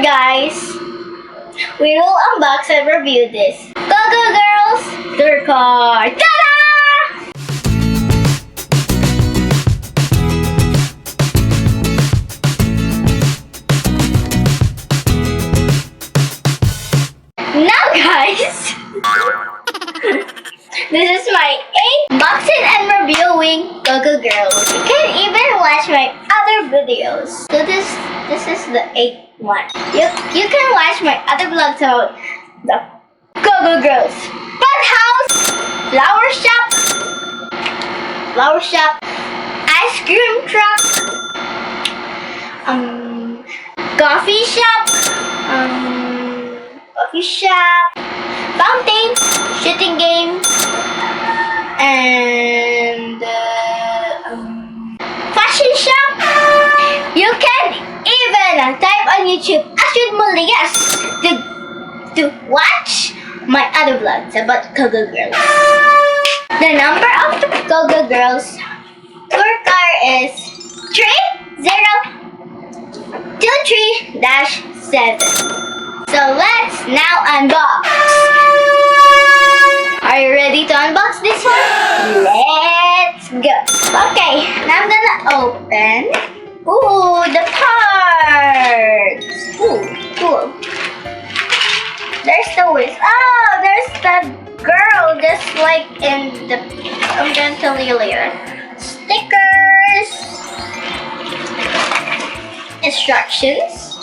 guys, we will unbox and review this COGO Girls Tour Car. Ta-da! Now guys, this is my 8th boxing and reviewing COGO Girls. You can even watch my other videos. So this is the 8th one. You can watch my other vlogs about the COGO Girls. Fun house, flower shop, ice cream truck, coffee shop, fountain, shooting game, and fashion shop. You can even type on YouTube Astrid Mulles to watch my other vlogs about COGO Girls. The number of the COGO Girls Tour Car is 3023-7. So let's now unbox. Are you ready to unbox this one? Let's go. Okay, now I'm gonna open. Ooh, the parts. Ooh, cool. There's the wheels. Oh, there's the girl just like in the... I'm gonna tell you later. Stickers. Instructions.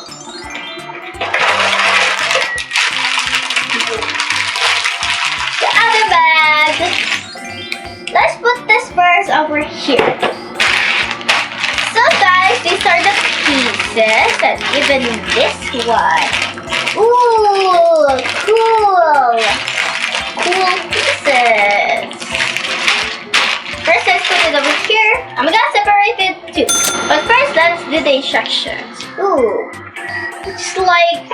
The other bag. Let's put this first over here. So guys, these are the pieces and even this one. Ooh, cool pieces. First, let's put it over here. I'm gonna separate it too. But first, let's do the instructions. Ooh, it's like...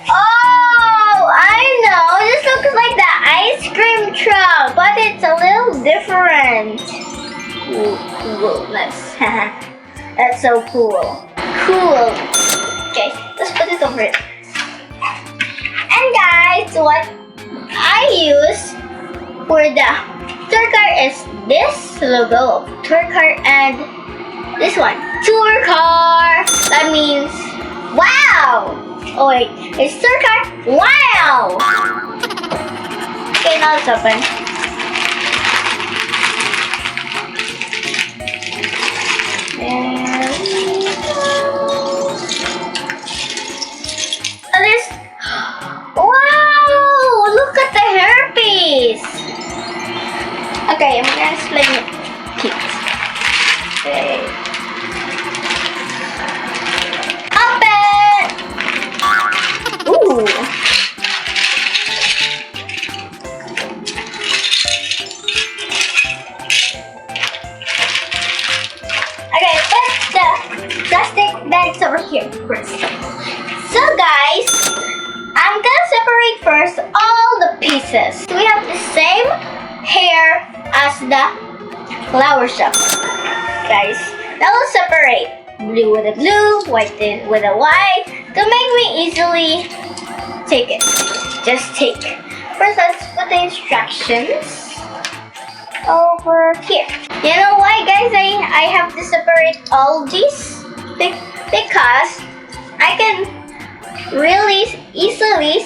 Oh, I know. This looks like the ice cream truck, but it's a little different. Ooh, coolness. That's so cool. Cool. Okay, let's put it over it. And guys, what I use for the tour car is this logo of tour car and this one, tour car. That means wow. Oh wait, it's tour car. Wow. Okay, now it's open. There we go. Oh, this. Wow! Look at the hairpiece. Okay, I'm gonna explain it. Okay. Open. Ooh. Okay, put the plastic bags over here first. So guys, I'm gonna separate first all the pieces. We have the same hair as the flower shop. Guys, now we'll separate blue with the blue, white with the white to make me easily take it. Just take. First, let's put the instructions over here. You know why, guys? I have to separate all these because I can really easily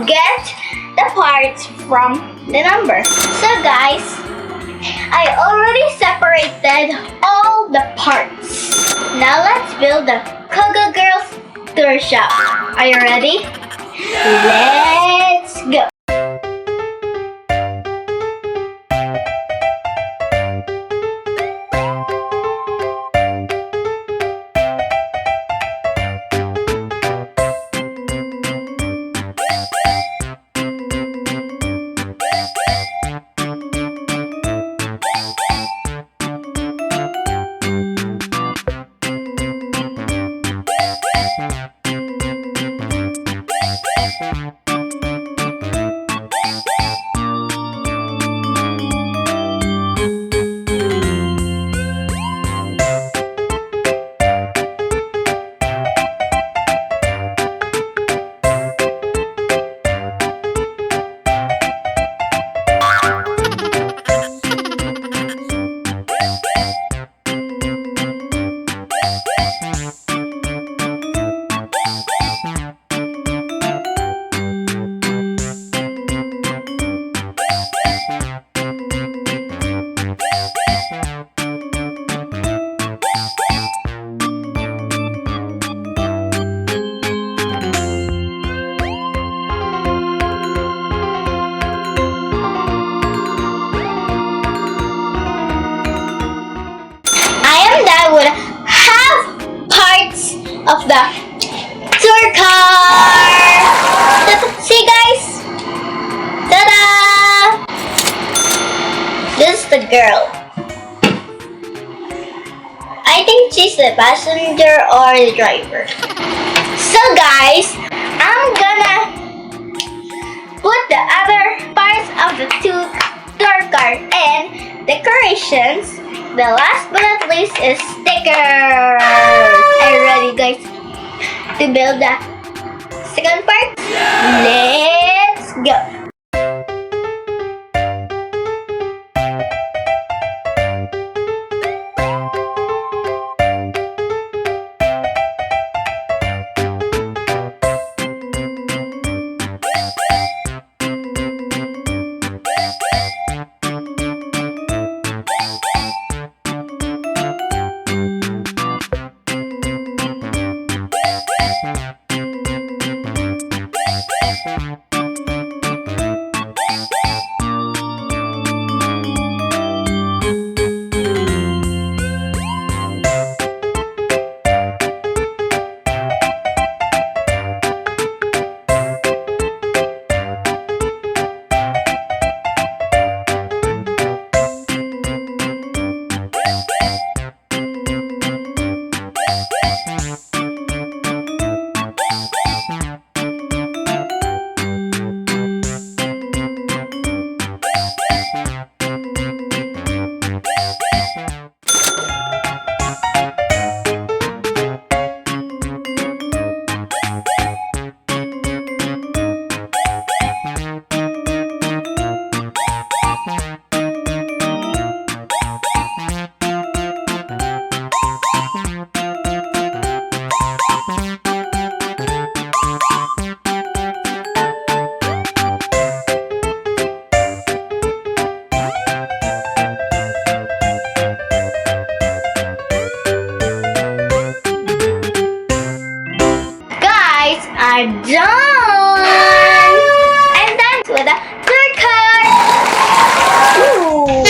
get the parts from the number. So guys, I already separated all the parts. Now let's build the COGO Girls Tour Shop. Are you ready? Let's go. the passenger or the driver. So guys, I'm gonna put the other parts of the tour car and decorations. The last but not least is stickers. Are you ready guys to build the second part? Let's go! I'm done! I'm done with the tour car! Ooh.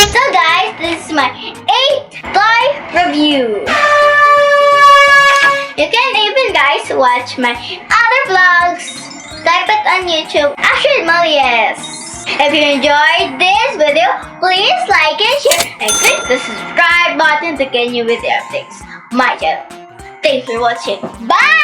So guys, this is my 8th toy review. You can even guys watch my other vlogs. Type it on YouTube, Astrid Mulles. If you enjoyed this video, please like and share and click the subscribe button to get new video updates on my channel. Thanks for watching. Bye!